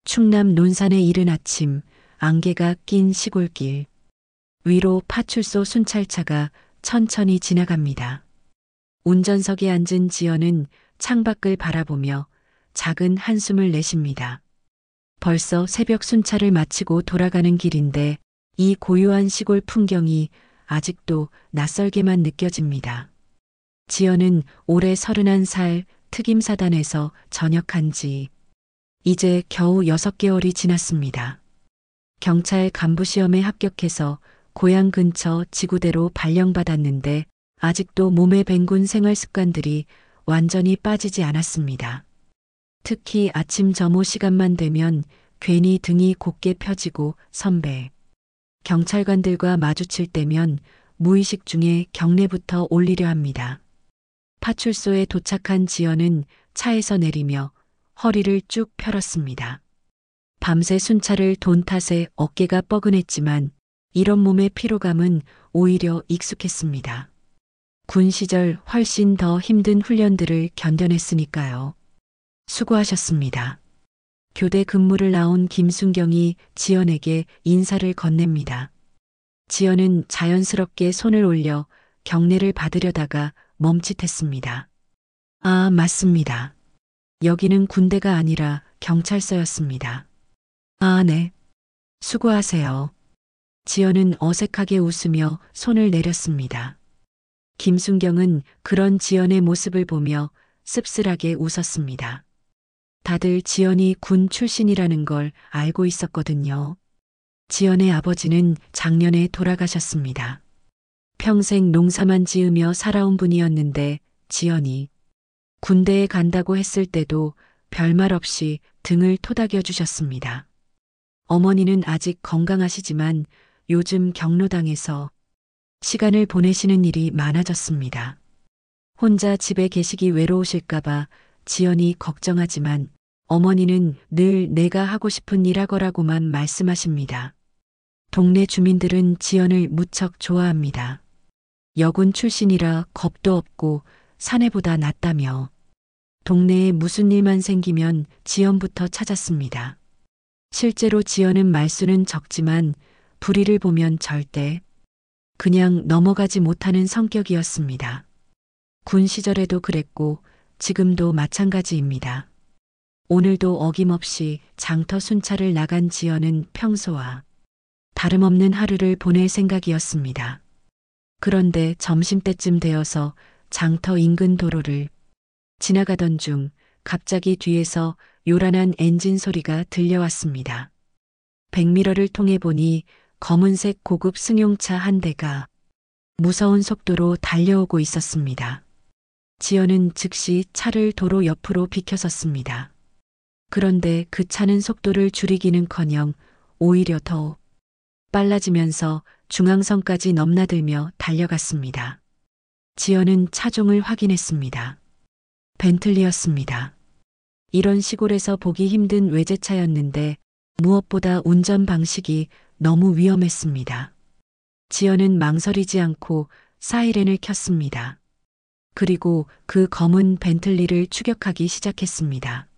충남 논산의 이른 아침, 안개가 낀 시골길. 위로 파출소 순찰차가 천천히 지나갑니다. 운전석에 앉은 지연은 창밖을 바라보며 작은 한숨을 내쉽니다. 벌써 새벽 순찰을 마치고 돌아가는 길인데 이 고요한 시골 풍경이 아직도 낯설게만 느껴집니다. 지연은 올해 31살 특임사단에서 전역한 지 이제 겨우 6개월이 지났습니다. 경찰 간부 시험에 합격해서 고향 근처 지구대로 발령받았는데 아직도 몸에 밴군 생활 습관들이 완전히 빠지지 않았습니다. 특히 아침 점호 시간만 되면 괜히 등이 곧게 펴지고 선배, 경찰관들과 마주칠 때면 무의식 중에 경례부터 올리려 합니다. 파출소에 도착한 지연은 차에서 내리며 허리를 쭉 펴었습니다. 밤새 순찰을 돈 탓에 어깨가 뻐근했지만 이런 몸의 피로감은 오히려 익숙했습니다. 군 시절 훨씬 더 힘든 훈련들을 견뎌냈으니까요. 수고하셨습니다. 교대 근무를 나온 김순경이 지연에게 인사를 건넵니다. 지연은 자연스럽게 손을 올려 경례를 받으려다가 멈칫했습니다. 아, 맞습니다. 여기는 군대가 아니라 경찰서였습니다. 아, 네. 수고하세요. 지연은 어색하게 웃으며 손을 내렸습니다. 김순경은 그런 지연의 모습을 보며 씁쓸하게 웃었습니다. 다들 지연이 군 출신이라는 걸 알고 있었거든요. 지연의 아버지는 작년에 돌아가셨습니다. 평생 농사만 지으며 살아온 분이었는데 지연이 군대에 간다고 했을 때도 별말 없이 등을 토닥여 주셨습니다. 어머니는 아직 건강하시지만 요즘 경로당에서 시간을 보내시는 일이 많아졌습니다. 혼자 집에 계시기 외로우실까봐 지연이 걱정하지만 어머니는 늘 내가 하고 싶은 일 하거라고만 말씀하십니다. 동네 주민들은 지연을 무척 좋아합니다. 여군 출신이라 겁도 없고 사내보다 낫다며 동네에 무슨 일만 생기면 지연부터 찾았습니다. 실제로 지연은 말수는 적지만 불의를 보면 절대 그냥 넘어가지 못하는 성격이었습니다. 군 시절에도 그랬고 지금도 마찬가지입니다. 오늘도 어김없이 장터 순찰을 나간 지연은 평소와 다름없는 하루를 보낼 생각이었습니다. 그런데 점심때쯤 되어서 장터 인근 도로를 지나가던 중 갑자기 뒤에서 요란한 엔진 소리가 들려왔습니다. 백미러를 통해 보니 검은색 고급 승용차 한 대가 무서운 속도로 달려오고 있었습니다. 지연은 즉시 차를 도로 옆으로 비켜섰습니다. 그런데 그 차는 속도를 줄이기는커녕 오히려 더 빨라지면서 중앙선까지 넘나들며 달려갔습니다. 지연은 차종을 확인했습니다. 벤틀리였습니다. 이런 시골에서 보기 힘든 외제차였는데 무엇보다 운전 방식이 너무 위험했습니다. 지연은 망설이지 않고 사이렌을 켰습니다. 그리고 그 검은 벤틀리를 추격하기 시작했습니다.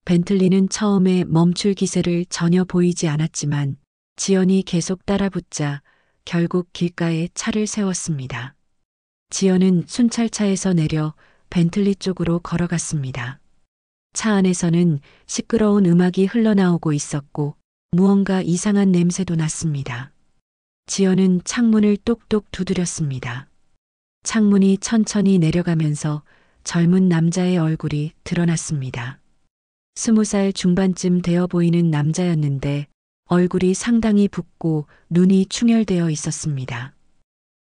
벤틀리는 처음에 멈출 기세를 전혀 보이지 않았지만 지연이 계속 따라붙자 결국 길가에 차를 세웠습니다. 지연은 순찰차에서 내려 벤틀리 쪽으로 걸어갔습니다. 차 안에서는 시끄러운 음악이 흘러나오고 있었고 무언가 이상한 냄새도 났습니다. 지연은 창문을 똑똑 두드렸습니다. 창문이 천천히 내려가면서 젊은 남자의 얼굴이 드러났습니다. 20살 중반쯤 되어 보이는 남자였는데 얼굴이 상당히 붓고 눈이 충혈되어 있었습니다.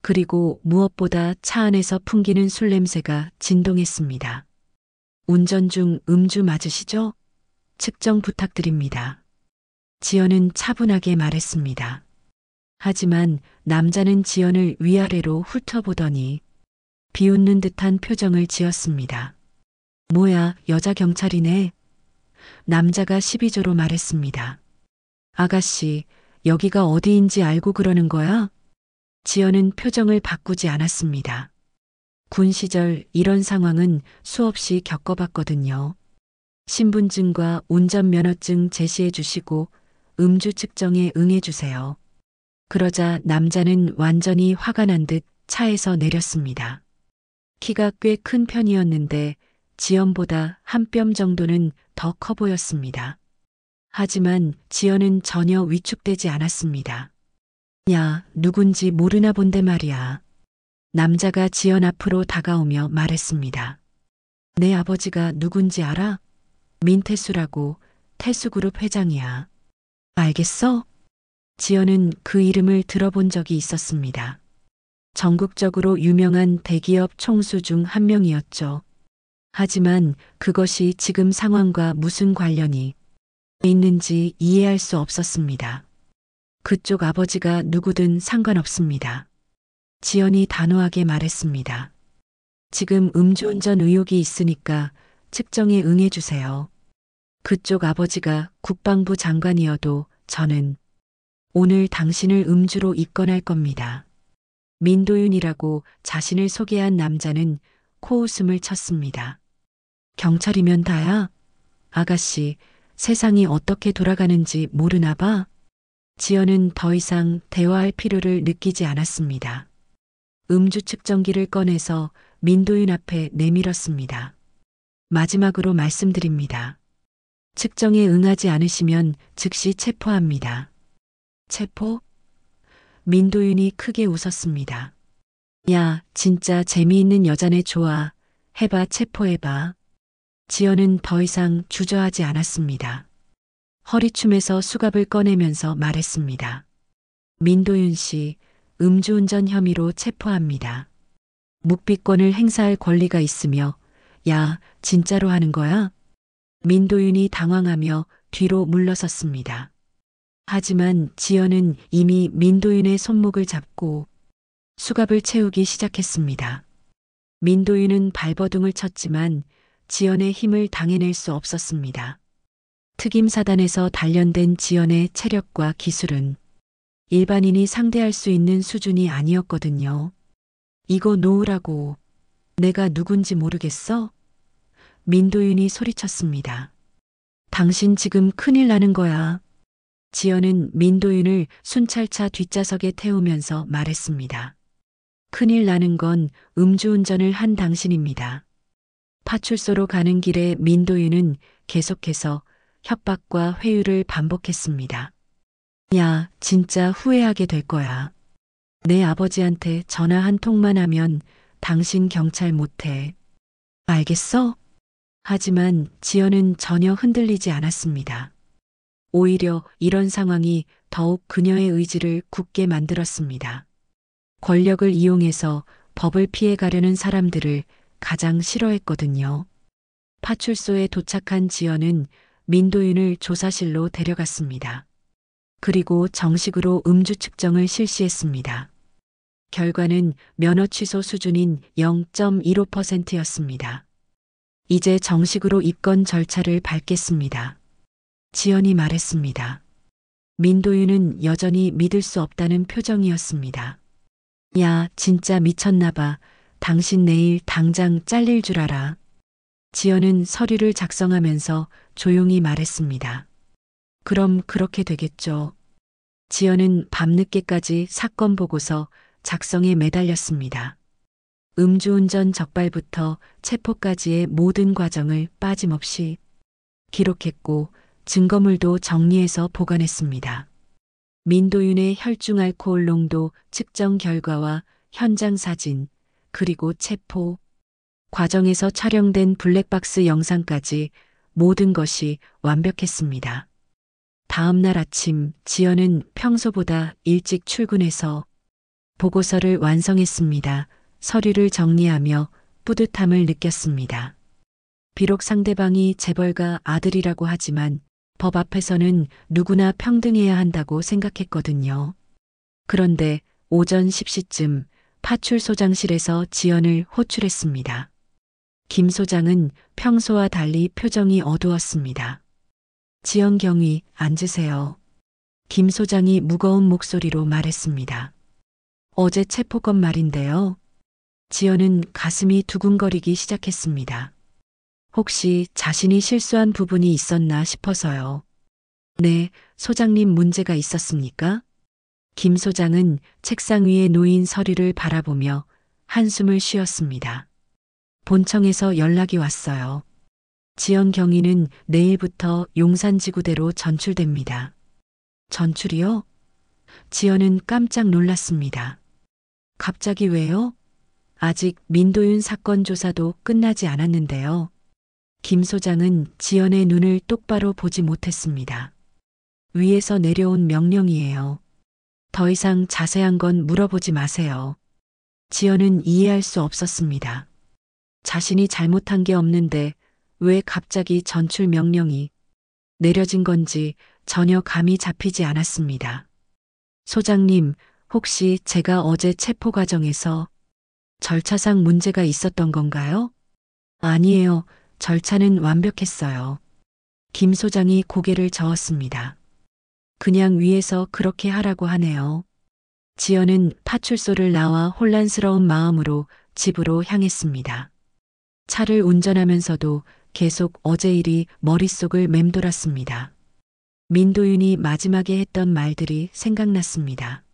그리고 무엇보다 차 안에서 풍기는 술 냄새가 진동했습니다. 운전 중 음주 맞으시죠? 측정 부탁드립니다. 지연은 차분하게 말했습니다. 하지만 남자는 지연을 위아래로 훑어보더니 비웃는 듯한 표정을 지었습니다. 뭐야, 여자 경찰이네. 남자가 시비조로 말했습니다. 아가씨, 여기가 어디인지 알고 그러는 거야? 지연은 표정을 바꾸지 않았습니다. 군 시절 이런 상황은 수없이 겪어봤거든요. 신분증과 운전면허증 제시해 주시고 음주 측정에 응해 주세요. 그러자 남자는 완전히 화가 난 듯 차에서 내렸습니다. 키가 꽤 큰 편이었는데 지연보다 한 뼘 정도는 더 커 보였습니다. 하지만 지연은 전혀 위축되지 않았습니다. 야, 누군지 모르나 본데 말이야. 남자가 지연 앞으로 다가오며 말했습니다. 내 아버지가 누군지 알아? 민태수라고, 태수그룹 회장이야. 알겠어? 지연은 그 이름을 들어본 적이 있었습니다. 전국적으로 유명한 대기업 총수 중 한 명이었죠. 하지만 그것이 지금 상황과 무슨 관련이 있는지 이해할 수 없었습니다. 그쪽 아버지가 누구든 상관없습니다. 지연이 단호하게 말했습니다. 지금 음주운전 의혹이 있으니까 측정에 응해주세요. 그쪽 아버지가 국방부 장관이어도 저는 오늘 당신을 음주로 입건할 겁니다. 민도윤이라고 자신을 소개한 남자는 코웃음을 쳤습니다. 경찰이면 다야? 아가씨, 세상이 어떻게 돌아가는지 모르나 봐? 지연은 더 이상 대화할 필요를 느끼지 않았습니다. 음주 측정기를 꺼내서 민도윤 앞에 내밀었습니다. 마지막으로 말씀드립니다. 측정에 응하지 않으시면 즉시 체포합니다. 체포? 민도윤이 크게 웃었습니다. 야, 진짜 재미있는 여자네 좋아. 해봐, 체포해봐. 지연은 더 이상 주저하지 않았습니다. 허리춤에서 수갑을 꺼내면서 말했습니다. 민도윤 씨, 음주운전 혐의로 체포합니다. 묵비권을 행사할 권리가 있으며, 야, 진짜로 하는 거야? 민도윤이 당황하며 뒤로 물러섰습니다. 하지만 지연은 이미 민도윤의 손목을 잡고 수갑을 채우기 시작했습니다. 민도윤은 발버둥을 쳤지만 지연의 힘을 당해낼 수 없었습니다. 특임사단에서 단련된 지연의 체력과 기술은 일반인이 상대할 수 있는 수준이 아니었거든요. 이거 놓으라고. 내가 누군지 모르겠어? 민도윤이 소리쳤습니다. 당신 지금 큰일 나는 거야. 지연은 민도윤을 순찰차 뒷좌석에 태우면서 말했습니다. 큰일 나는 건 음주운전을 한 당신입니다. 파출소로 가는 길에 민도윤은 계속해서 협박과 회유를 반복했습니다. 야, 진짜 후회하게 될 거야. 내 아버지한테 전화 한 통만 하면 당신 경찰 못해. 알겠어? 하지만 지연은 전혀 흔들리지 않았습니다. 오히려 이런 상황이 더욱 그녀의 의지를 굳게 만들었습니다. 권력을 이용해서 법을 피해가려는 사람들을 가장 싫어했거든요. 파출소에 도착한 지연은 민도윤을 조사실로 데려갔습니다. 그리고 정식으로 음주 측정을 실시했습니다. 결과는 면허 취소 수준인 0.15%였습니다. 이제 정식으로 입건 절차를 밟겠습니다. 지연이 말했습니다. 민도윤은 여전히 믿을 수 없다는 표정이었습니다. 야, 진짜 미쳤나 봐. 당신 내일 당장 잘릴 줄 알아. 지연은 서류를 작성하면서 조용히 말했습니다. 그럼 그렇게 되겠죠. 지연은 밤늦게까지 사건 보고서 작성에 매달렸습니다. 음주운전 적발부터 체포까지의 모든 과정을 빠짐없이 기록했고 증거물도 정리해서 보관했습니다. 민도윤의 혈중 알코올 농도 측정 결과와 현장 사진, 그리고 체포 과정에서 촬영된 블랙박스 영상까지 모든 것이 완벽했습니다. 다음 날 아침 지연은 평소보다 일찍 출근해서 보고서를 완성했습니다. 서류를 정리하며 뿌듯함을 느꼈습니다. 비록 상대방이 재벌가 아들이라고 하지만 법 앞에서는 누구나 평등해야 한다고 생각했거든요. 그런데 오전 10시쯤 파출소장실에서 지연을 호출했습니다. 김 소장은 평소와 달리 표정이 어두웠습니다. 지연 경위 앉으세요. 김 소장이 무거운 목소리로 말했습니다. 어제 체포건 말인데요. 지연은 가슴이 두근거리기 시작했습니다. 혹시 자신이 실수한 부분이 있었나 싶어서요. 네, 소장님 문제가 있었습니까? 김 소장은 책상 위에 놓인 서류를 바라보며 한숨을 쉬었습니다. 본청에서 연락이 왔어요. 지연 경위는 내일부터 용산지구대로 전출됩니다. 전출이요? 지연은 깜짝 놀랐습니다. 갑자기 왜요? 아직 민도윤 사건 조사도 끝나지 않았는데요. 김 소장은 지연의 눈을 똑바로 보지 못했습니다. 위에서 내려온 명령이에요. 더 이상 자세한 건 물어보지 마세요. 지연은 이해할 수 없었습니다. 자신이 잘못한 게 없는데 왜 갑자기 전출 명령이 내려진 건지 전혀 감이 잡히지 않았습니다. 소장님, 혹시 제가 어제 체포 과정에서 절차상 문제가 있었던 건가요? 아니에요. 절차는 완벽했어요. 김 소장이 고개를 저었습니다. 그냥 위에서 그렇게 하라고 하네요. 지연은 파출소를 나와 혼란스러운 마음으로 집으로 향했습니다. 차를 운전하면서도 계속 어제 일이 머릿속을 맴돌았습니다. 민도윤이 마지막에 했던 말들이 생각났습니다.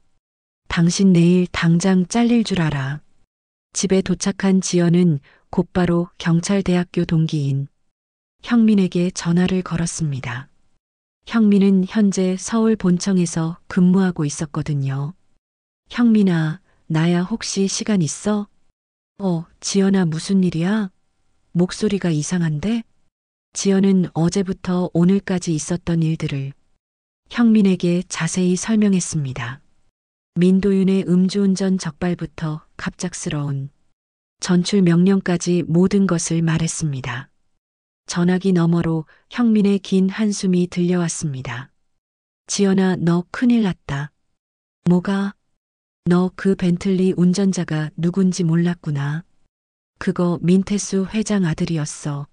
당신 내일 당장 잘릴 줄 알아. 집에 도착한 지연은 곧바로 경찰대학교 동기인 형민에게 전화를 걸었습니다. 형민은 현재 서울 본청에서 근무하고 있었거든요. 형민아, 나야 혹시 시간 있어? 지연아 무슨 일이야? 목소리가 이상한데? 지연은 어제부터 오늘까지 있었던 일들을 형민에게 자세히 설명했습니다. 민도윤의 음주운전 적발부터 갑작스러운 전출 명령까지 모든 것을 말했습니다. 전화기 너머로 형민의 긴 한숨이 들려왔습니다. 지연아, 너 큰일 났다. 뭐가? 너 그 벤틀리 운전자가 누군지 몰랐구나. 그거 민태수 회장 아들이었어.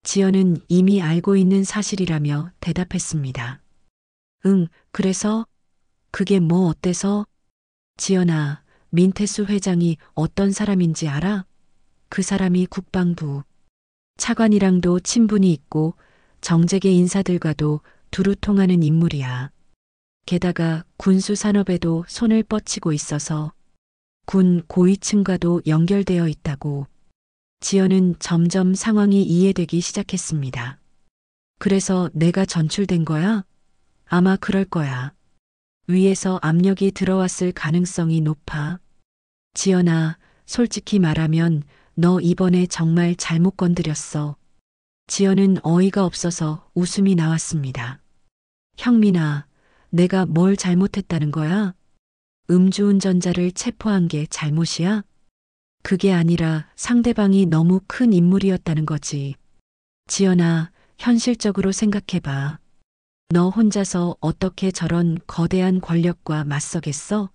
지연은 이미 알고 있는 사실이라며 대답했습니다. 응, 그래서? 그게 뭐 어때서? 지연아, 민태수 회장이 어떤 사람인지 알아? 그 사람이 국방부 차관이랑도 친분이 있고 정재계 인사들과도 두루 통하는 인물이야. 게다가 군수 산업에도 손을 뻗치고 있어서 군 고위층과도 연결되어 있다고. 지연은 점점 상황이 이해되기 시작했습니다. 그래서 내가 전출된 거야? 아마 그럴 거야. 위에서 압력이 들어왔을 가능성이 높아. 지연아, 솔직히 말하면 너 이번에 정말 잘못 건드렸어. 지연은 어이가 없어서 웃음이 나왔습니다. 형민아, 내가 뭘 잘못했다는 거야? 음주운전자를 체포한 게 잘못이야? 그게 아니라 상대방이 너무 큰 인물이었다는 거지. 지연아, 현실적으로 생각해봐. 너 혼자서 어떻게 저런 거대한 권력과 맞서겠어?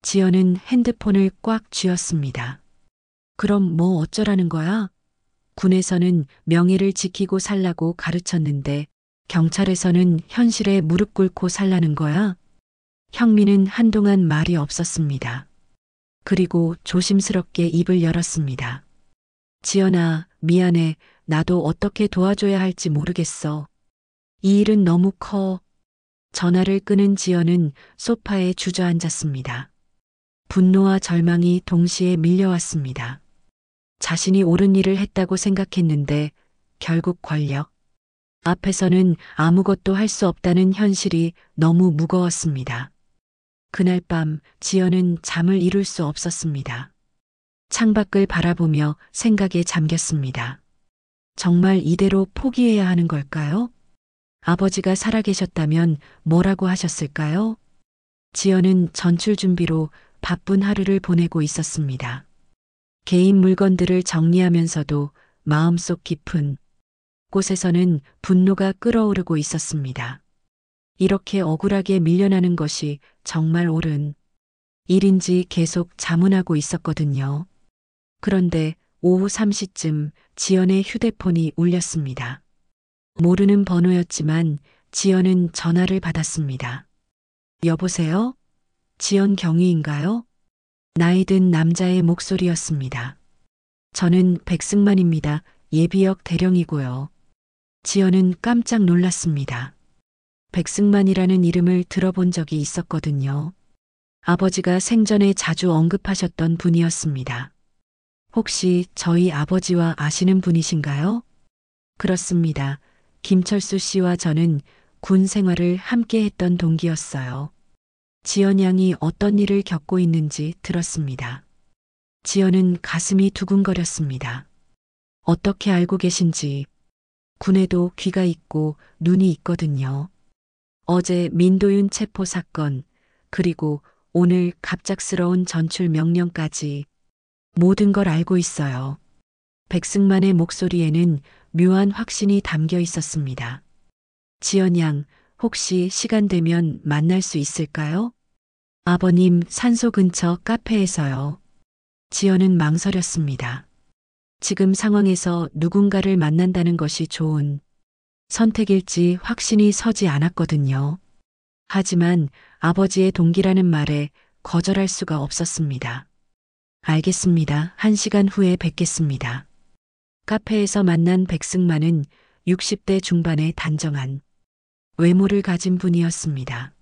지연은 핸드폰을 꽉 쥐었습니다. 그럼 뭐 어쩌라는 거야? 군에서는 명예를 지키고 살라고 가르쳤는데 경찰에서는 현실에 무릎 꿇고 살라는 거야? 형민은 한동안 말이 없었습니다. 그리고 조심스럽게 입을 열었습니다. 지연아, 미안해. 나도 어떻게 도와줘야 할지 모르겠어. 이 일은 너무 커. 전화를 끊은 지연은 소파에 주저앉았습니다. 분노와 절망이 동시에 밀려왔습니다. 자신이 옳은 일을 했다고 생각했는데 결국 권력 앞에서는 아무것도 할 수 없다는 현실이 너무 무거웠습니다. 그날 밤 지연은 잠을 이룰 수 없었습니다. 창밖을 바라보며 생각에 잠겼습니다. 정말 이대로 포기해야 하는 걸까요? 아버지가 살아계셨다면 뭐라고 하셨을까요? 지연은 전출 준비로 바쁜 하루를 보내고 있었습니다. 개인 물건들을 정리하면서도 마음속 깊은 곳에서는 분노가 끓어오르고 있었습니다. 이렇게 억울하게 밀려나는 것이 정말 옳은 일인지 계속 자문하고 있었거든요. 그런데 오후 3시쯤 지연의 휴대폰이 울렸습니다. 모르는 번호였지만 지연은 전화를 받았습니다. 여보세요? 지연 경위인가요? 나이 든 남자의 목소리였습니다. 저는 백승만입니다. 예비역 대령이고요. 지연은 깜짝 놀랐습니다. 백승만이라는 이름을 들어본 적이 있었거든요. 아버지가 생전에 자주 언급하셨던 분이었습니다. 혹시 저희 아버지와 아시는 분이신가요? 그렇습니다. 김철수 씨와 저는 군 생활을 함께 했던 동기였어요. 지연 양이 어떤 일을 겪고 있는지 들었습니다. 지연은 가슴이 두근거렸습니다. 어떻게 알고 계신지. 군에도 귀가 있고 눈이 있거든요. 어제 민도윤 체포 사건, 그리고 오늘 갑작스러운 전출 명령까지 모든 걸 알고 있어요. 백승만의 목소리에는 묘한 확신이 담겨 있었습니다. 지연 양, 혹시 시간 되면 만날 수 있을까요? 아버님 산소 근처 카페에서요. 지연은 망설였습니다. 지금 상황에서 누군가를 만난다는 것이 좋은 선택일지 확신이 서지 않았거든요. 하지만 아버지의 동기라는 말에 거절할 수가 없었습니다. 알겠습니다. 1시간 후에 뵙겠습니다. 카페에서 만난 백승만은 60대 중반의 단정한 외모를 가진 분이었습니다.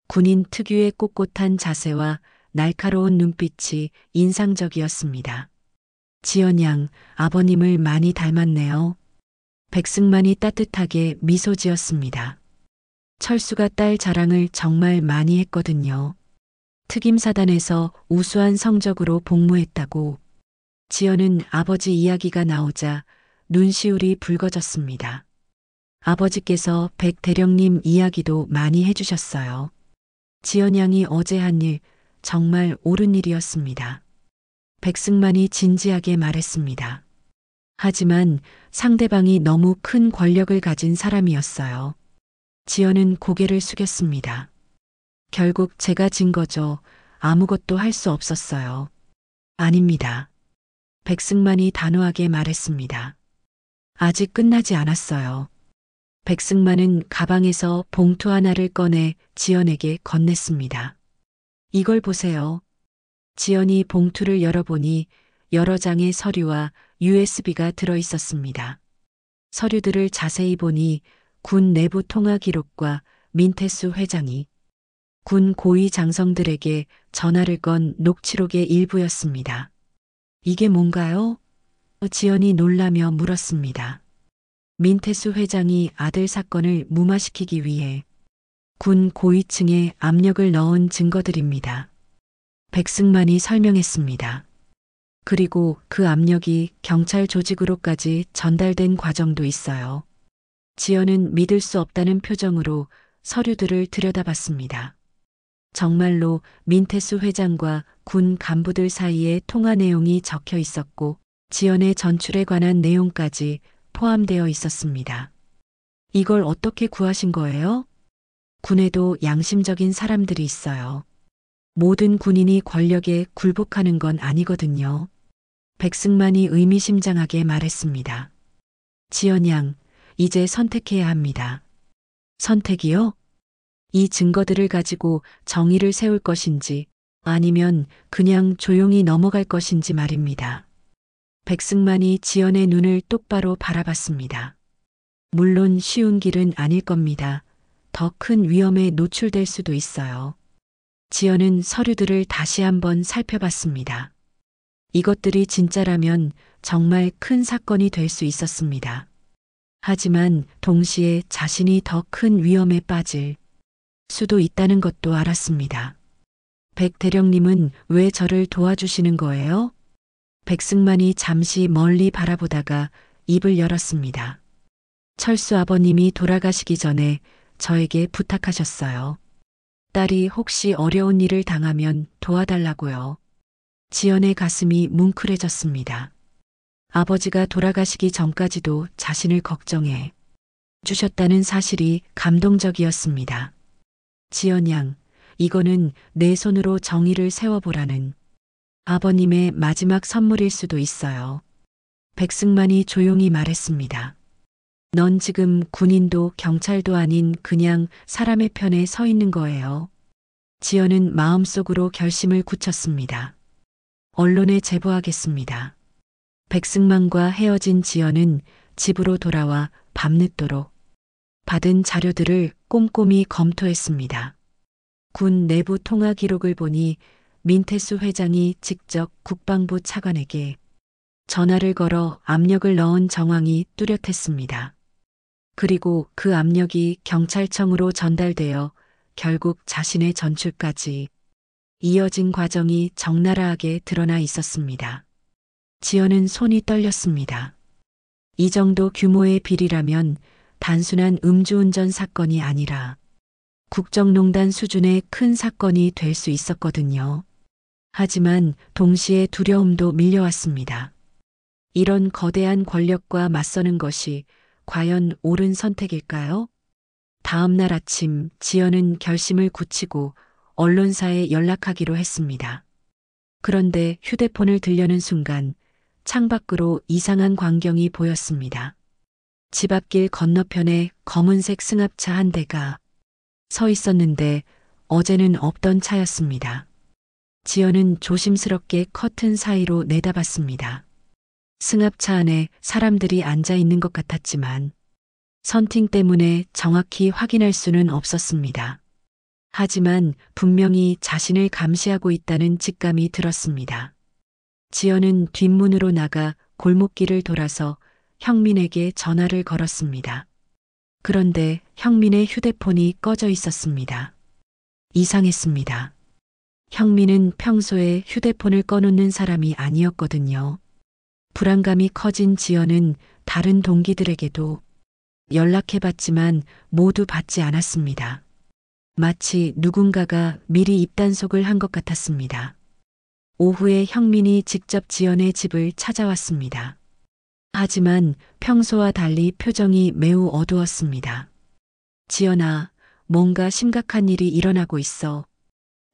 군인 특유의 꼿꼿한 자세와 날카로운 눈빛이 인상적이었습니다. 지연 양, 아버님을 많이 닮았네요. 백승만이 따뜻하게 미소 지었습니다. 철수가 딸 자랑을 정말 많이 했거든요. 특임사단에서 우수한 성적으로 복무했다고. 지연은 아버지 이야기가 나오자 눈시울이 붉어졌습니다. 아버지께서 백 대령님 이야기도 많이 해주셨어요. 지연 양이 어제 한 일 정말 옳은 일이었습니다. 백승만이 진지하게 말했습니다. 하지만 상대방이 너무 큰 권력을 가진 사람이었어요. 지연은 고개를 숙였습니다. 결국 제가 진 거죠. 아무것도 할 수 없었어요. 아닙니다. 백승만이 단호하게 말했습니다. 아직 끝나지 않았어요. 백승만은 가방에서 봉투 하나를 꺼내 지연에게 건넸습니다. 이걸 보세요. 지연이 봉투를 열어보니 여러 장의 서류와 USB가 들어 있었습니다. 서류들을 자세히 보니 군 내부 통화 기록과 민태수 회장이 군 고위 장성들에게 전화를 건 녹취록의 일부였습니다. 이게 뭔가요? 지연이 놀라며 물었습니다. 민태수 회장이 아들 사건을 무마시키기 위해 군 고위층에 압력을 넣은 증거들입니다. 백승만이 설명했습니다. 그리고 그 압력이 경찰 조직으로까지 전달된 과정도 있어요. 지연은 믿을 수 없다는 표정으로 서류들을 들여다봤습니다. 정말로 민태수 회장과 군 간부들 사이에 통화 내용이 적혀 있었고 지연의 전출에 관한 내용까지 포함되어 있었습니다. 이걸 어떻게 구하신 거예요? 군에도 양심적인 사람들이 있어요. 모든 군인이 권력에 굴복하는 건 아니거든요. 백승만이 의미심장하게 말했습니다. 지연 양, 이제 선택해야 합니다. 선택이요? 이 증거들을 가지고 정의를 세울 것인지 아니면 그냥 조용히 넘어갈 것인지 말입니다. 백승만이 지연의 눈을 똑바로 바라봤습니다. 물론 쉬운 길은 아닐 겁니다. 더 큰 위험에 노출될 수도 있어요. 지연은 서류들을 다시 한번 살펴봤습니다. 이것들이 진짜라면 정말 큰 사건이 될 수 있었습니다. 하지만 동시에 자신이 더 큰 위험에 빠질 수도 있다는 것도 알았습니다. 백 대령님은 왜 저를 도와주시는 거예요? 백승만이 잠시 멀리 바라보다가 입을 열었습니다. 철수 아버님이 돌아가시기 전에 저에게 부탁하셨어요. 딸이 혹시 어려운 일을 당하면 도와달라고요. 지연의 가슴이 뭉클해졌습니다. 아버지가 돌아가시기 전까지도 자신을 걱정해 주셨다는 사실이 감동적이었습니다. 지연 양, 이거는 내 손으로 정의를 세워보라는 아버님의 마지막 선물일 수도 있어요. 백승만이 조용히 말했습니다. 넌 지금 군인도 경찰도 아닌 그냥 사람의 편에 서 있는 거예요. 지연은 마음속으로 결심을 굳혔습니다. 언론에 제보하겠습니다. 백승만과 헤어진 지연은 집으로 돌아와 밤늦도록 받은 자료들을 꼼꼼히 검토했습니다. 군 내부 통화 기록을 보니 민태수 회장이 직접 국방부 차관에게 전화를 걸어 압력을 넣은 정황이 뚜렷했습니다. 그리고 그 압력이 경찰청으로 전달되어 결국 자신의 전출까지 이어진 과정이 적나라하게 드러나 있었습니다. 지연은 손이 떨렸습니다. 이 정도 규모의 비리라면 단순한 음주운전 사건이 아니라 국정농단 수준의 큰 사건이 될 수 있었거든요. 하지만 동시에 두려움도 밀려왔습니다. 이런 거대한 권력과 맞서는 것이 과연 옳은 선택일까요? 다음 날 아침 지연은 결심을 굳히고 언론사에 연락하기로 했습니다. 그런데 휴대폰을 들려는 순간 창밖으로 이상한 광경이 보였습니다. 집 앞길 건너편에 검은색 승합차 한 대가 서 있었는데 어제는 없던 차였습니다. 지연은 조심스럽게 커튼 사이로 내다봤습니다. 승합차 안에 사람들이 앉아 있는 것 같았지만 선팅 때문에 정확히 확인할 수는 없었습니다. 하지만 분명히 자신을 감시하고 있다는 직감이 들었습니다. 지연은 뒷문으로 나가 골목길을 돌아서 형민에게 전화를 걸었습니다. 그런데 형민의 휴대폰이 꺼져 있었습니다. 이상했습니다. 형민은 평소에 휴대폰을 꺼놓는 사람이 아니었거든요. 불안감이 커진 지연은 다른 동기들에게도 연락해봤지만 모두 받지 않았습니다. 마치 누군가가 미리 입단속을 한 것 같았습니다. 오후에 형민이 직접 지연의 집을 찾아왔습니다. 하지만 평소와 달리 표정이 매우 어두웠습니다. 지연아, 뭔가 심각한 일이 일어나고 있어.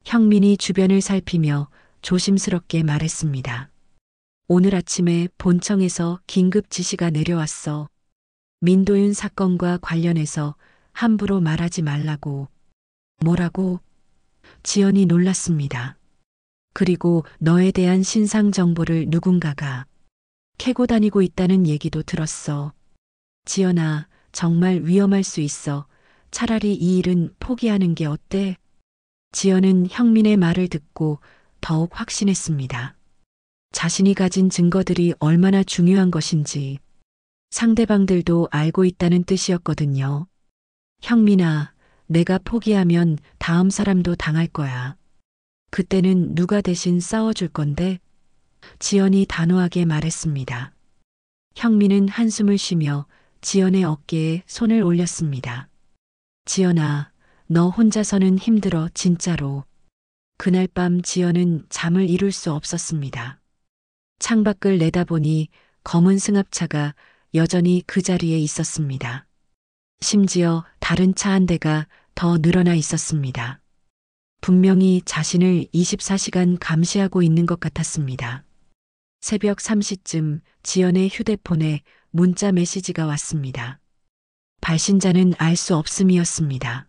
형민이 주변을 살피며 조심스럽게 말했습니다. 오늘 아침에 본청에서 긴급 지시가 내려왔어. 민도윤 사건과 관련해서 함부로 말하지 말라고. 뭐라고? 지연이 놀랐습니다. 그리고 너에 대한 신상 정보를 누군가가 캐고 다니고 있다는 얘기도 들었어. 지연아, 정말 위험할 수 있어. 차라리 이 일은 포기하는 게 어때? 지연은 형민의 말을 듣고 더욱 확신했습니다. 자신이 가진 증거들이 얼마나 중요한 것인지 상대방들도 알고 있다는 뜻이었거든요. 형민아, 내가 포기하면 다음 사람도 당할 거야. 그때는 누가 대신 싸워줄 건데? 지연이 단호하게 말했습니다. 형민은 한숨을 쉬며 지연의 어깨에 손을 올렸습니다. 지연아, 너 혼자서는 힘들어, 진짜로. 그날 밤 지연은 잠을 이룰 수 없었습니다. 창밖을 내다보니 검은 승합차가 여전히 그 자리에 있었습니다. 심지어 다른 차 한 대가 더 늘어나 있었습니다. 분명히 자신을 24시간 감시하고 있는 것 같았습니다. 새벽 3시쯤 지연의 휴대폰에 문자 메시지가 왔습니다. 발신자는 알 수 없음이었습니다.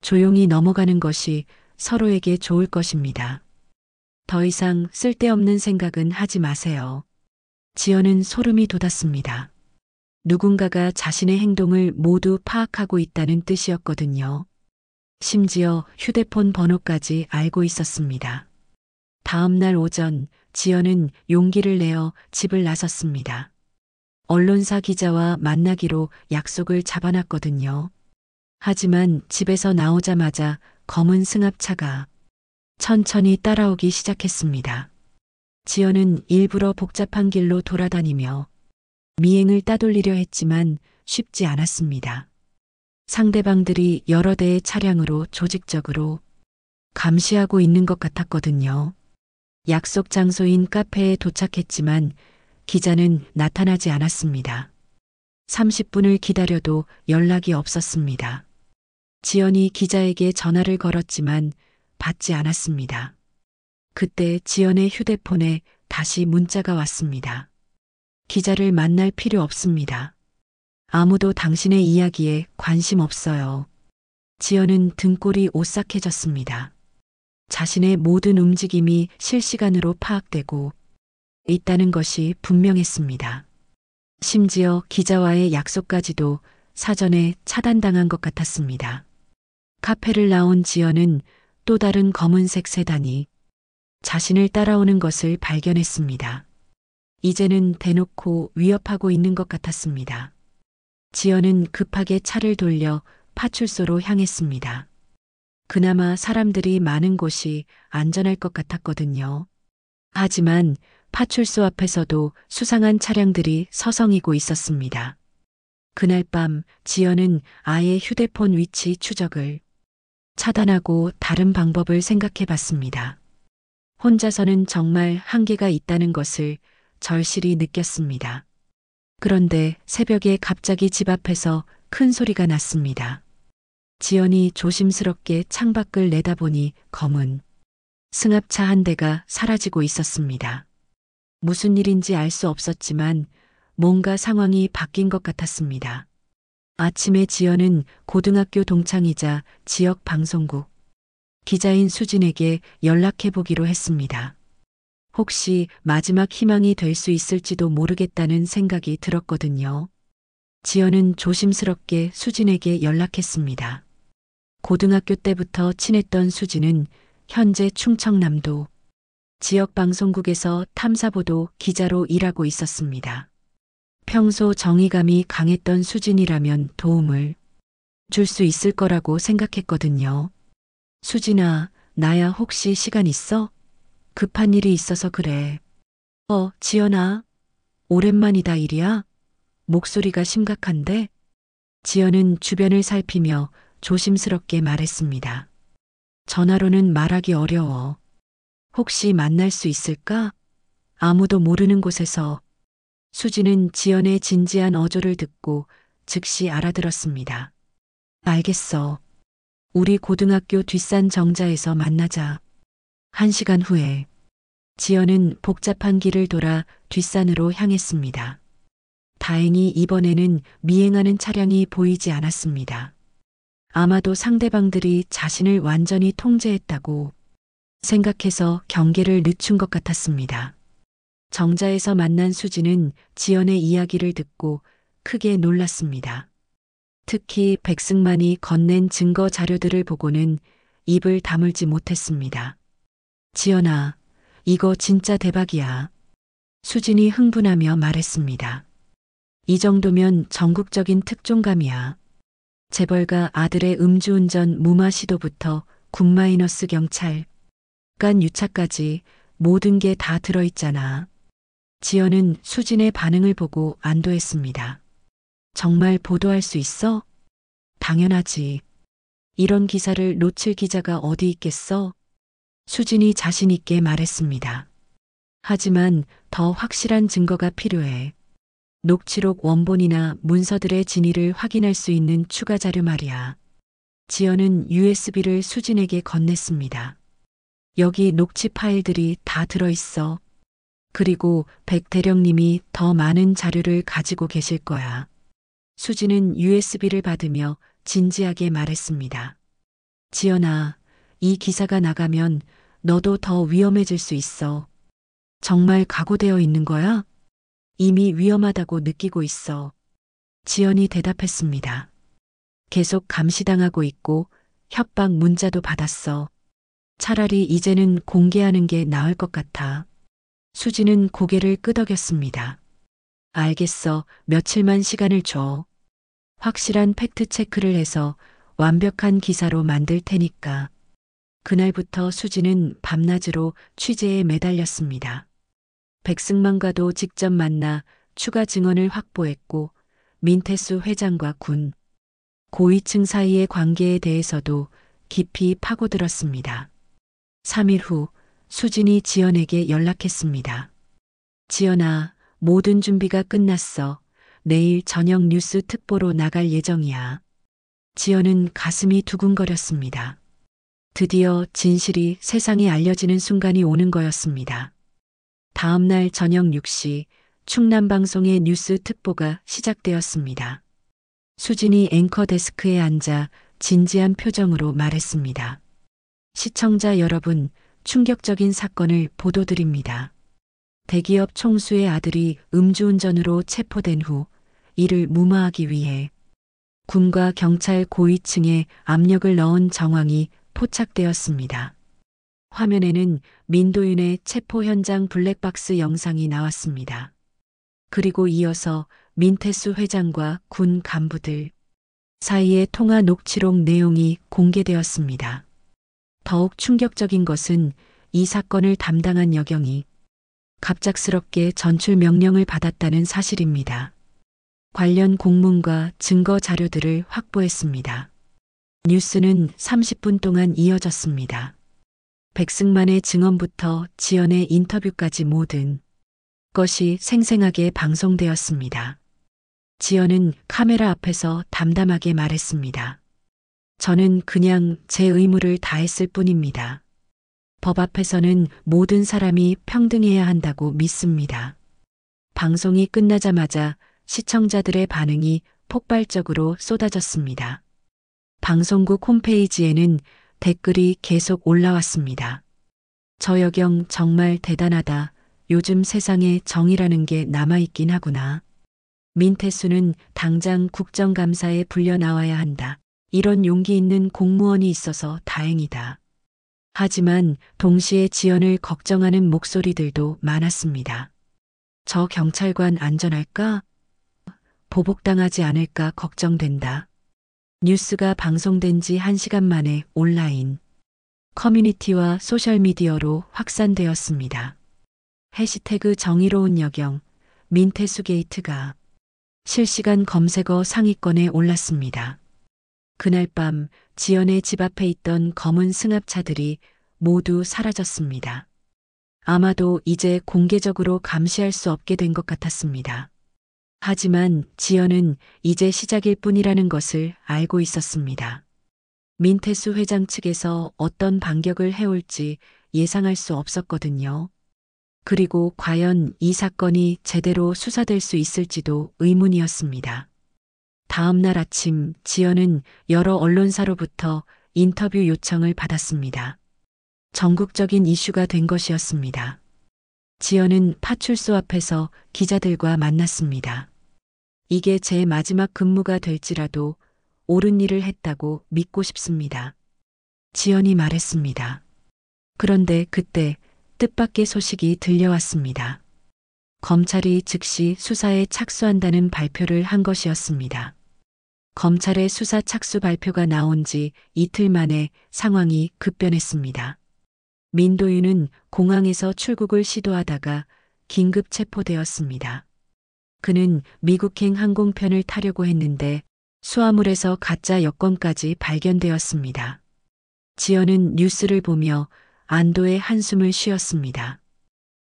조용히 넘어가는 것이 서로에게 좋을 것입니다. 더 이상 쓸데없는 생각은 하지 마세요. 지연은 소름이 돋았습니다. 누군가가 자신의 행동을 모두 파악하고 있다는 뜻이었거든요. 심지어 휴대폰 번호까지 알고 있었습니다. 다음 날 오전 지연은 용기를 내어 집을 나섰습니다. 언론사 기자와 만나기로 약속을 잡아놨거든요. 하지만 집에서 나오자마자 검은 승합차가 천천히 따라오기 시작했습니다. 지연은 일부러 복잡한 길로 돌아다니며 미행을 따돌리려 했지만 쉽지 않았습니다. 상대방들이 여러 대의 차량으로 조직적으로 감시하고 있는 것 같았거든요. 약속 장소인 카페에 도착했지만 기자는 나타나지 않았습니다. 30분을 기다려도 연락이 없었습니다. 지연이 기자에게 전화를 걸었지만 받지 않았습니다. 그때 지연의 휴대폰에 다시 문자가 왔습니다. 기자를 만날 필요 없습니다. 아무도 당신의 이야기에 관심 없어요. 지연은 등골이 오싹해졌습니다. 자신의 모든 움직임이 실시간으로 파악되고 있다는 것이 분명했습니다. 심지어 기자와의 약속까지도 사전에 차단당한 것 같았습니다. 카페를 나온 지연은 또 다른 검은색 세단이 자신을 따라오는 것을 발견했습니다. 이제는 대놓고 위협하고 있는 것 같았습니다. 지연은 급하게 차를 돌려 파출소로 향했습니다. 그나마 사람들이 많은 곳이 안전할 것 같았거든요. 하지만 파출소 앞에서도 수상한 차량들이 서성이고 있었습니다. 그날 밤 지연은 아예 휴대폰 위치 추적을 차단하고 다른 방법을 생각해 봤습니다. 혼자서는 정말 한계가 있다는 것을 절실히 느꼈습니다. 그런데 새벽에 갑자기 집 앞에서 큰 소리가 났습니다. 지연이 조심스럽게 창밖을 내다보니 검은 승합차 한 대가 사라지고 있었습니다. 무슨 일인지 알 수 없었지만 뭔가 상황이 바뀐 것 같았습니다. 아침에 지연은 고등학교 동창이자 지역 방송국 기자인 수진에게 연락해 보기로 했습니다. 혹시 마지막 희망이 될 수 있을지도 모르겠다는 생각이 들었거든요. 지연은 조심스럽게 수진에게 연락했습니다. 고등학교 때부터 친했던 수진은 현재 충청남도 지역 방송국에서 탐사보도 기자로 일하고 있었습니다. 평소 정의감이 강했던 수진이라면 도움을 줄 수 있을 거라고 생각했거든요. 수진아, 나야 혹시 시간 있어? 급한 일이 있어서 그래. 지연아, 오랜만이다 일이야? 목소리가 심각한데? 지연은 주변을 살피며 조심스럽게 말했습니다. 전화로는 말하기 어려워. 혹시 만날 수 있을까? 아무도 모르는 곳에서. 수지는 지연의 진지한 어조를 듣고 즉시 알아들었습니다. 알겠어. 우리 고등학교 뒷산 정자에서 만나자. 1시간 후에 지연은 복잡한 길을 돌아 뒷산으로 향했습니다. 다행히 이번에는 미행하는 차량이 보이지 않았습니다. 아마도 상대방들이 자신을 완전히 통제했다고 생각해서 경계를 늦춘 것 같았습니다. 정자에서 만난 수지는 지연의 이야기를 듣고 크게 놀랐습니다. 특히 백승만이 건넨 증거 자료들을 보고는 입을 다물지 못했습니다. 지연아, 이거 진짜 대박이야. 수진이 흥분하며 말했습니다. 이 정도면 전국적인 특종감이야. 재벌가 아들의 음주운전 무마 시도부터 굿마이너스 경찰, 간 유차까지 모든 게 다 들어있잖아. 지연은 수진의 반응을 보고 안도했습니다. 정말 보도할 수 있어? 당연하지. 이런 기사를 놓칠 기자가 어디 있겠어? 수진이 자신 있게 말했습니다. 하지만 더 확실한 증거가 필요해. 녹취록 원본이나 문서들의 진위를 확인할 수 있는 추가 자료 말이야. 지연은 USB를 수진에게 건넸습니다. 여기 녹취 파일들이 다 들어있어. 그리고 백 대령님이 더 많은 자료를 가지고 계실 거야. 수진은 USB를 받으며 진지하게 말했습니다. 지연아, 이 기사가 나가면 너도 더 위험해질 수 있어. 정말 각오되어 있는 거야? 이미 위험하다고 느끼고 있어. 지연이 대답했습니다. 계속 감시당하고 있고 협박 문자도 받았어. 차라리 이제는 공개하는 게 나을 것 같아. 수지는 고개를 끄덕였습니다. 알겠어. 며칠만 시간을 줘. 확실한 팩트 체크를 해서 완벽한 기사로 만들 테니까. 그날부터 수지는 밤낮으로 취재에 매달렸습니다. 백승만과도 직접 만나 추가 증언을 확보했고 민태수 회장과 군, 고위층 사이의 관계에 대해서도 깊이 파고들었습니다. 3일 후 수진이 지연에게 연락했습니다. 지연아, 모든 준비가 끝났어. 내일 저녁 뉴스 특보로 나갈 예정이야. 지연은 가슴이 두근거렸습니다. 드디어 진실이 세상에 알려지는 순간이 오는 거였습니다. 다음 날 저녁 6시 충남방송의 뉴스 특보가 시작되었습니다. 수진이 앵커 데스크에 앉아 진지한 표정으로 말했습니다. 시청자 여러분, 충격적인 사건을 보도드립니다. 대기업 총수의 아들이 음주운전으로 체포된 후 이를 무마하기 위해 군과 경찰 고위층에 압력을 넣은 정황이 포착되었습니다. 화면에는 민도윤의 체포 현장 블랙박스 영상이 나왔습니다. 그리고 이어서 민태수 회장과 군 간부들 사이의 통화 녹취록 내용이 공개되었습니다. 더욱 충격적인 것은 이 사건을 담당한 여경이 갑작스럽게 전출 명령을 받았다는 사실입니다. 관련 공문과 증거 자료들을 확보했습니다. 뉴스는 30분 동안 이어졌습니다. 백승만의 증언부터 지연의 인터뷰까지 모든 것이 생생하게 방송되었습니다. 지연은 카메라 앞에서 담담하게 말했습니다. 저는 그냥 제 의무를 다했을 뿐입니다. 법 앞에서는 모든 사람이 평등해야 한다고 믿습니다. 방송이 끝나자마자 시청자들의 반응이 폭발적으로 쏟아졌습니다. 방송국 홈페이지에는 댓글이 계속 올라왔습니다. 저 여경 정말 대단하다. 요즘 세상에 정의라는 게 남아있긴 하구나. 민태수는 당장 국정감사에 불려 나와야 한다. 이런 용기 있는 공무원이 있어서 다행이다. 하지만 동시에 지연을 걱정하는 목소리들도 많았습니다. 저 경찰관 안전할까? 보복당하지 않을까 걱정된다. 뉴스가 방송된 지 1시간 만에 온라인 커뮤니티와 소셜미디어로 확산되었습니다. 해시태그 정의로운 여경, 민태수 게이트가 실시간 검색어 상위권에 올랐습니다. 그날 밤 지연의 집 앞에 있던 검은 승합차들이 모두 사라졌습니다. 아마도 이제 공개적으로 감시할 수 없게 된 것 같았습니다. 하지만 지연은 이제 시작일 뿐이라는 것을 알고 있었습니다. 민태수 회장 측에서 어떤 반격을 해올지 예상할 수 없었거든요. 그리고 과연 이 사건이 제대로 수사될 수 있을지도 의문이었습니다. 다음 날 아침 지연은 여러 언론사로부터 인터뷰 요청을 받았습니다. 전국적인 이슈가 된 것이었습니다. 지연은 파출소 앞에서 기자들과 만났습니다. 이게 제 마지막 근무가 될지라도 옳은 일을 했다고 믿고 싶습니다. 지연이 말했습니다. 그런데 그때 뜻밖의 소식이 들려왔습니다. 검찰이 즉시 수사에 착수한다는 발표를 한 것이었습니다. 검찰의 수사 착수 발표가 나온 지 이틀 만에 상황이 급변했습니다. 민도윤은 공항에서 출국을 시도하다가 긴급 체포되었습니다. 그는 미국행 항공편을 타려고 했는데 수화물에서 가짜 여권까지 발견되었습니다. 지연은 뉴스를 보며 안도의 한숨을 쉬었습니다.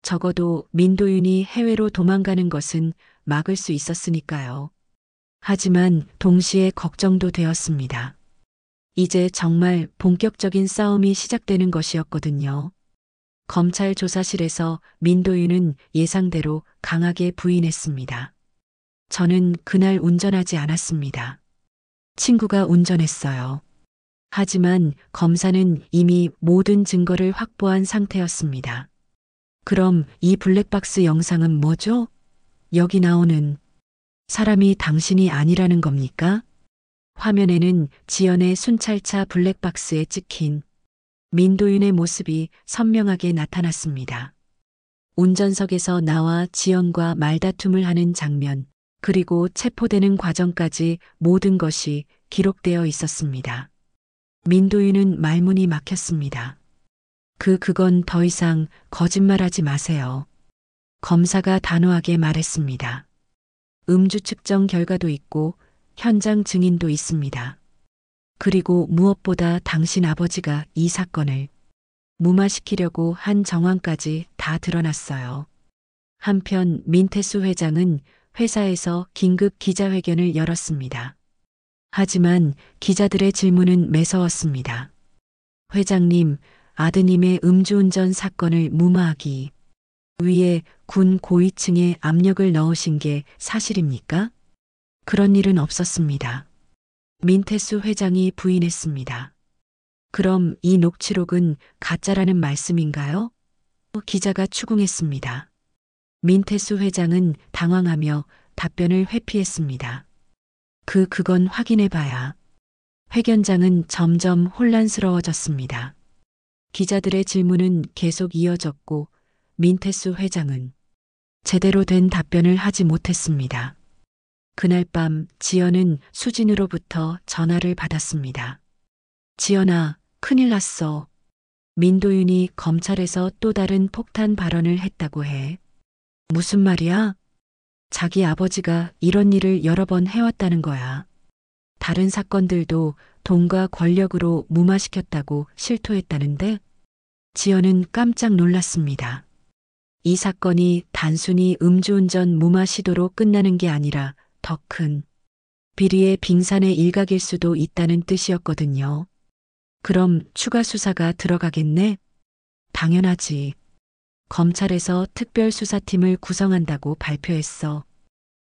적어도 민도윤이 해외로 도망가는 것은 막을 수 있었으니까요. 하지만 동시에 걱정도 되었습니다. 이제 정말 본격적인 싸움이 시작되는 것이었거든요. 검찰 조사실에서 민도윤은 예상대로 강하게 부인했습니다. 저는 그날 운전하지 않았습니다. 친구가 운전했어요. 하지만 검사는 이미 모든 증거를 확보한 상태였습니다. 그럼 이 블랙박스 영상은 뭐죠? 여기 나오는 사람이 당신이 아니라는 겁니까? 화면에는 지연의 순찰차 블랙박스에 찍힌 민도윤의 모습이 선명하게 나타났습니다. 운전석에서 나와 지연과 말다툼을 하는 장면, 그리고 체포되는 과정까지 모든 것이 기록되어 있었습니다. 민도윤은 말문이 막혔습니다. 그건 더 이상 거짓말하지 마세요. 검사가 단호하게 말했습니다. 음주 측정 결과도 있고 현장 증인도 있습니다. 그리고 무엇보다 당신 아버지가 이 사건을 무마시키려고 한 정황까지 다 드러났어요. 한편 민태수 회장은 회사에서 긴급 기자회견을 열었습니다. 하지만 기자들의 질문은 매서웠습니다. 회장님, 아드님의 음주운전 사건을 무마하기 위해 군 고위층에 압력을 넣으신 게 사실입니까? 그런 일은 없었습니다. 민태수 회장이 부인했습니다. 그럼 이 녹취록은 가짜라는 말씀인가요? 기자가 추궁했습니다. 민태수 회장은 당황하며 답변을 회피했습니다. 그건 확인해 봐야. 회견장은 점점 혼란스러워졌습니다. 기자들의 질문은 계속 이어졌고 민태수 회장은 제대로 된 답변을 하지 못했습니다. 그날 밤 지연은 수진으로부터 전화를 받았습니다. 지연아, 큰일 났어. 민도윤이 검찰에서 또 다른 폭탄 발언을 했다고 해. 무슨 말이야? 자기 아버지가 이런 일을 여러 번 해왔다는 거야. 다른 사건들도 돈과 권력으로 무마시켰다고 실토했다는데? 지연은 깜짝 놀랐습니다. 이 사건이 단순히 음주운전 무마 시도로 끝나는 게 아니라 더 큰 비리의 빙산의 일각일 수도 있다는 뜻이었거든요. 그럼 추가 수사가 들어가겠네? 당연하지. 검찰에서 특별수사팀을 구성한다고 발표했어.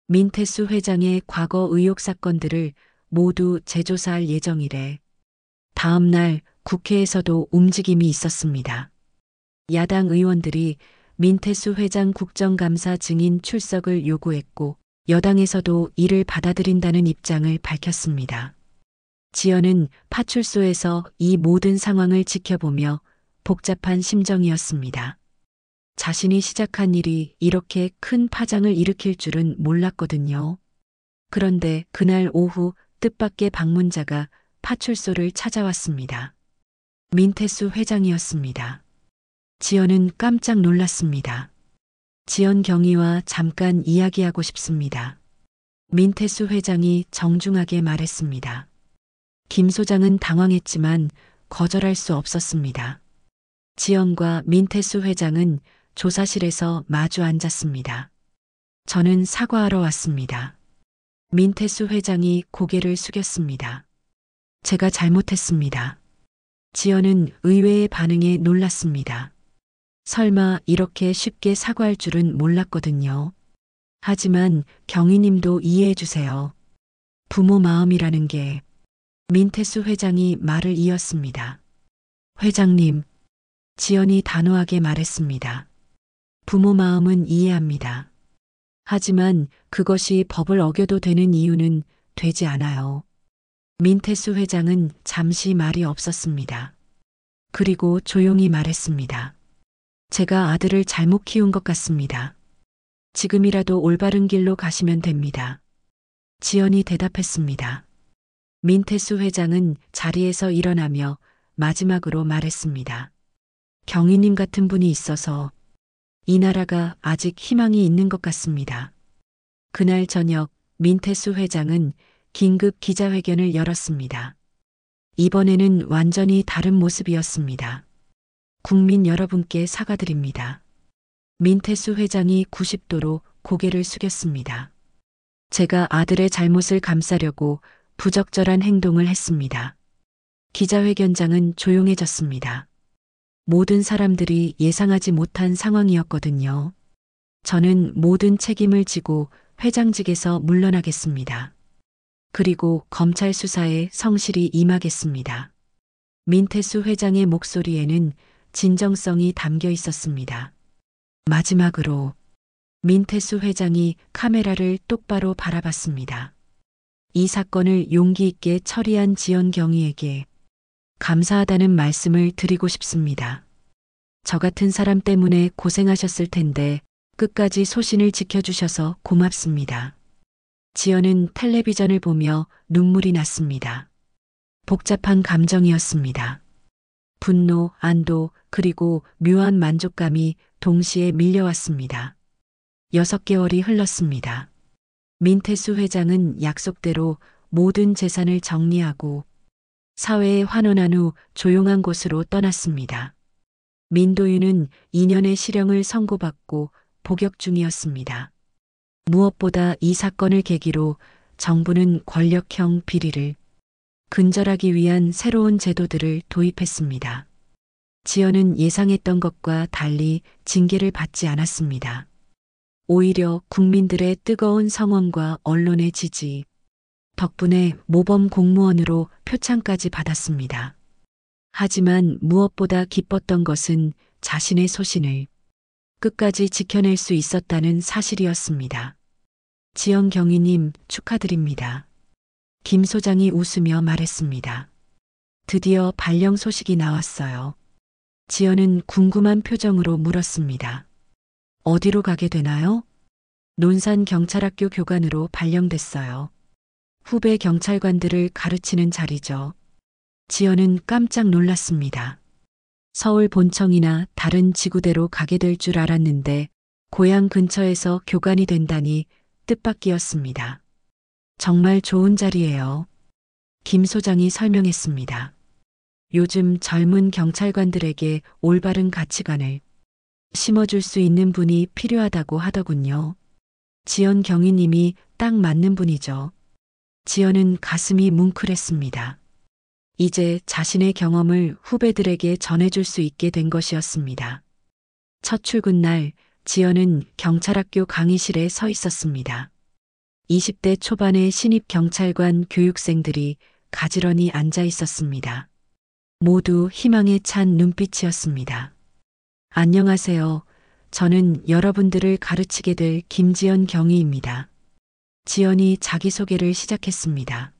민태수 회장의 과거 의혹 사건들을 모두 재조사할 예정이래. 다음 날 국회에서도 움직임이 있었습니다. 야당 의원들이 민태수 회장 국정감사 증인 출석을 요구했고 여당에서도 이를 받아들인다는 입장을 밝혔습니다. 지연은 파출소에서 이 모든 상황을 지켜보며 복잡한 심정이었습니다. 자신이 시작한 일이 이렇게 큰 파장을 일으킬 줄은 몰랐거든요. 그런데 그날 오후 뜻밖의 방문자가 파출소를 찾아왔습니다. 민태수 회장이었습니다. 지연은 깜짝 놀랐습니다. 지연 경위와 잠깐 이야기하고 싶습니다. 민태수 회장이 정중하게 말했습니다. 김 소장은 당황했지만 거절할 수 없었습니다. 지연과 민태수 회장은 조사실에서 마주 앉았습니다. 저는 사과하러 왔습니다. 민태수 회장이 고개를 숙였습니다. 제가 잘못했습니다. 지연은 의외의 반응에 놀랐습니다. 설마 이렇게 쉽게 사과할 줄은 몰랐거든요. 하지만 경위님도 이해해 주세요. 부모 마음이라는 게. 민태수 회장이 말을 이었습니다. 회장님, 지연이 단호하게 말했습니다. 부모 마음은 이해합니다. 하지만 그것이 법을 어겨도 되는 이유는 되지 않아요. 민태수 회장은 잠시 말이 없었습니다. 그리고 조용히 말했습니다. 제가 아들을 잘못 키운 것 같습니다. 지금이라도 올바른 길로 가시면 됩니다. 지연이 대답했습니다. 민태수 회장은 자리에서 일어나며 마지막으로 말했습니다. 경위님 같은 분이 있어서 이 나라가 아직 희망이 있는 것 같습니다. 그날 저녁 민태수 회장은 긴급 기자회견을 열었습니다. 이번에는 완전히 다른 모습이었습니다. 국민 여러분께 사과드립니다. 민태수 회장이 90도로 고개를 숙였습니다. 제가 아들의 잘못을 감싸려고 부적절한 행동을 했습니다. 기자회견장은 조용해졌습니다. 모든 사람들이 예상하지 못한 상황이었거든요. 저는 모든 책임을 지고 회장직에서 물러나겠습니다. 그리고 검찰 수사에 성실히 임하겠습니다. 민태수 회장의 목소리에는 진정성이 담겨 있었습니다. 마지막으로 민태수 회장이 카메라를 똑바로 바라봤습니다. 이 사건을 용기 있게 처리한 지연 경위에게 감사하다는 말씀을 드리고 싶습니다. 저 같은 사람 때문에 고생하셨을 텐데 끝까지 소신을 지켜주셔서 고맙습니다. 지연은 텔레비전을 보며 눈물이 났습니다. 복잡한 감정이었습니다. 분노, 안도, 그리고 묘한 만족감이 동시에 밀려왔습니다. 6개월이 흘렀습니다. 민태수 회장은 약속대로 모든 재산을 정리하고 사회에 환원한 후 조용한 곳으로 떠났습니다. 민도윤은 2년의 실형을 선고받고 복역 중이었습니다. 무엇보다 이 사건을 계기로 정부는 권력형 비리를 근절하기 위한 새로운 제도들을 도입했습니다. 지연은 예상했던 것과 달리 징계를 받지 않았습니다. 오히려 국민들의 뜨거운 성원과 언론의 지지 덕분에 모범 공무원으로 표창까지 받았습니다. 하지만 무엇보다 기뻤던 것은 자신의 소신을 끝까지 지켜낼 수 있었다는 사실이었습니다. 지연 경위님 축하드립니다. 김 소장이 웃으며 말했습니다. 드디어 발령 소식이 나왔어요. 지연은 궁금한 표정으로 물었습니다. 어디로 가게 되나요? 논산 경찰학교 교관으로 발령됐어요. 후배 경찰관들을 가르치는 자리죠. 지연은 깜짝 놀랐습니다. 서울 본청이나 다른 지구대로 가게 될 줄 알았는데 고향 근처에서 교관이 된다니 뜻밖이었습니다. 정말 좋은 자리예요. 김 소장이 설명했습니다. 요즘 젊은 경찰관들에게 올바른 가치관을 심어줄 수 있는 분이 필요하다고 하더군요. 지연 경위님이 딱 맞는 분이죠. 지연은 가슴이 뭉클했습니다. 이제 자신의 경험을 후배들에게 전해줄 수 있게 된 것이었습니다. 첫 출근 날 지연은 경찰학교 강의실에 서 있었습니다. 20대 초반의 신입 경찰관 교육생들이 가지런히 앉아 있었습니다. 모두 희망에 찬 눈빛이었습니다. 안녕하세요. 저는 여러분들을 가르치게 될 김지연 경위입니다. 지연이 자기소개를 시작했습니다.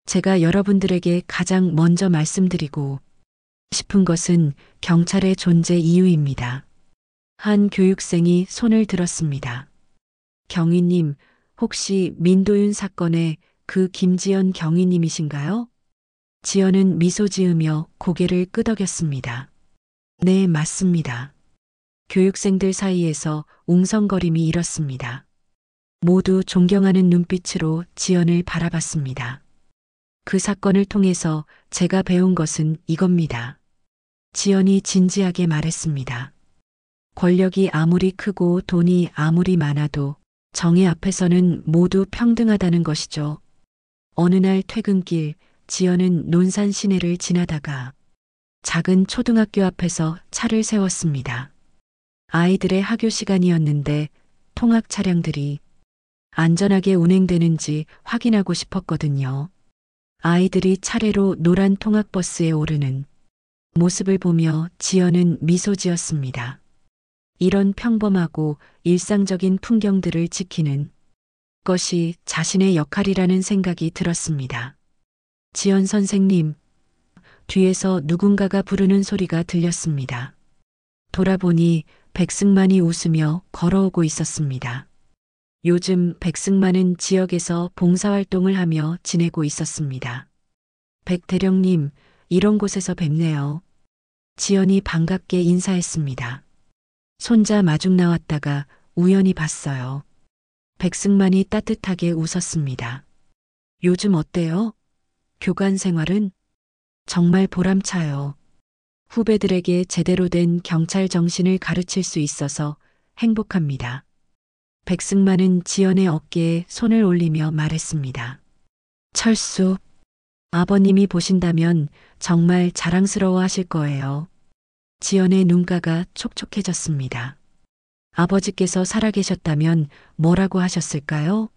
제가 여러분들에게 가장 먼저 말씀드리고 싶은 것은 경찰의 존재 이유입니다. 한 교육생이 손을 들었습니다. 경위님, 혹시 민도윤 사건의 그 김지연 경위님이신가요? 지연은 미소 지으며 고개를 끄덕였습니다. 네, 맞습니다. 교육생들 사이에서 웅성거림이 일었습니다. 모두 존경하는 눈빛으로 지연을 바라봤습니다. 그 사건을 통해서 제가 배운 것은 이겁니다. 지연이 진지하게 말했습니다. 권력이 아무리 크고 돈이 아무리 많아도 정의 앞에서는 모두 평등하다는 것이죠. 어느 날 퇴근길 지연은 논산 시내를 지나다가 작은 초등학교 앞에서 차를 세웠습니다. 아이들의 학교 시간이었는데 통학 차량들이 안전하게 운행되는지 확인하고 싶었거든요. 아이들이 차례로 노란 통학버스에 오르는 모습을 보며 지연은 미소 지었습니다. 이런 평범하고 일상적인 풍경들을 지키는 것이 자신의 역할이라는 생각이 들었습니다. 지연 선생님, 뒤에서 누군가가 부르는 소리가 들렸습니다. 돌아보니 백승만이 웃으며 걸어오고 있었습니다. 요즘 백승만은 지역에서 봉사활동을 하며 지내고 있었습니다. 백 대령님, 이런 곳에서 뵙네요. 지연이 반갑게 인사했습니다. 손자 마중 나왔다가 우연히 봤어요. 백승만이 따뜻하게 웃었습니다. 요즘 어때요? 교관 생활은? 정말 보람차요. 후배들에게 제대로 된 경찰 정신을 가르칠 수 있어서 행복합니다. 백승만은 지연의 어깨에 손을 올리며 말했습니다. 철수, 아버님이 보신다면 정말 자랑스러워 하실 거예요. 지연의 눈가가 촉촉해졌습니다. 아버지께서 살아계셨다면 뭐라고 하셨을까요?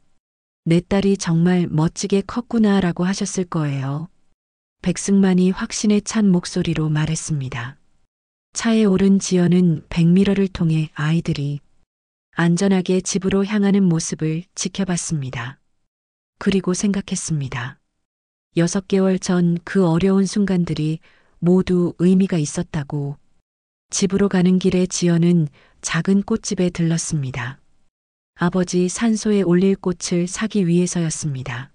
내 딸이 정말 멋지게 컸구나라고 하셨을 거예요. 백승만이 확신에 찬 목소리로 말했습니다. 차에 오른 지연은 백미러를 통해 아이들이 안전하게 집으로 향하는 모습을 지켜봤습니다. 그리고 생각했습니다. 6개월 전 그 어려운 순간들이 모두 의미가 있었다고. 집으로 가는 길에 지연은 작은 꽃집에 들렀습니다. 아버지 산소에 올릴 꽃을 사기 위해서였습니다.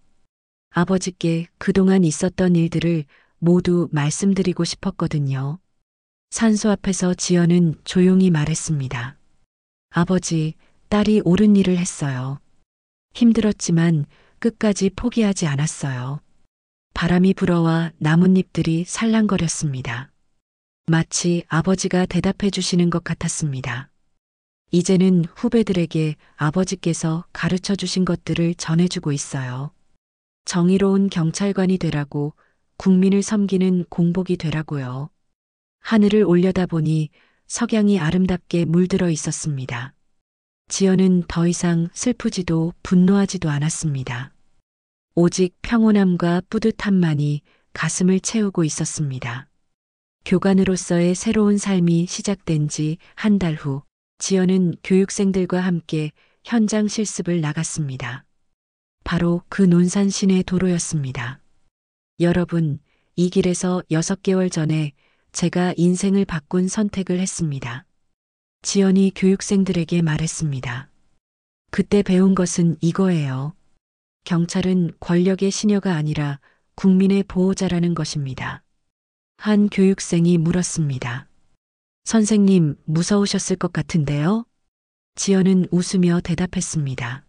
아버지께 그동안 있었던 일들을 모두 말씀드리고 싶었거든요. 산소 앞에서 지연은 조용히 말했습니다. 아버지, 딸이 옳은 일을 했어요. 힘들었지만 끝까지 포기하지 않았어요. 바람이 불어와 나뭇잎들이 살랑거렸습니다. 마치 아버지가 대답해 주시는 것 같았습니다. 이제는 후배들에게 아버지께서 가르쳐 주신 것들을 전해주고 있어요. 정의로운 경찰관이 되라고, 국민을 섬기는 공복이 되라고요. 하늘을 올려다보니 석양이 아름답게 물들어 있었습니다. 지연은 더 이상 슬프지도 분노하지도 않았습니다. 오직 평온함과 뿌듯함만이 가슴을 채우고 있었습니다. 교관으로서의 새로운 삶이 시작된 지 한 달 후, 지연은 교육생들과 함께 현장 실습을 나갔습니다. 바로 그 논산 시내 도로였습니다. 여러분, 이 길에서 6개월 전에 제가 인생을 바꾼 선택을 했습니다. 지연이 교육생들에게 말했습니다. 그때 배운 것은 이거예요. 경찰은 권력의 시녀가 아니라 국민의 보호자라는 것입니다. 한 교육생이 물었습니다. 선생님, 무서우셨을 것 같은데요? 지연은 웃으며 대답했습니다.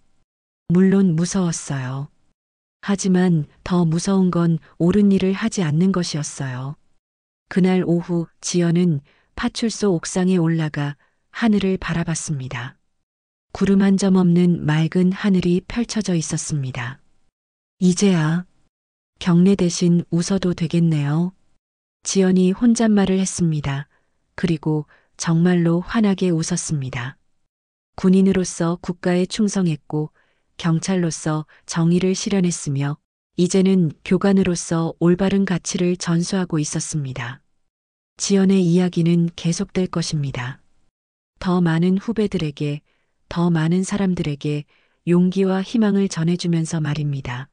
물론 무서웠어요. 하지만 더 무서운 건 옳은 일을 하지 않는 것이었어요. 그날 오후 지연은 파출소 옥상에 올라가 하늘을 바라봤습니다. 구름 한 점 없는 맑은 하늘이 펼쳐져 있었습니다. 이제야 경례 대신 웃어도 되겠네요. 지연이 혼잣말을 했습니다. 그리고 정말로 환하게 웃었습니다. 군인으로서 국가에 충성했고 경찰로서 정의를 실현했으며 이제는 교관으로서 올바른 가치를 전수하고 있었습니다. 지연의 이야기는 계속될 것입니다. 더 많은 후배들에게, 더 많은 사람들에게 용기와 희망을 전해주면서 말입니다.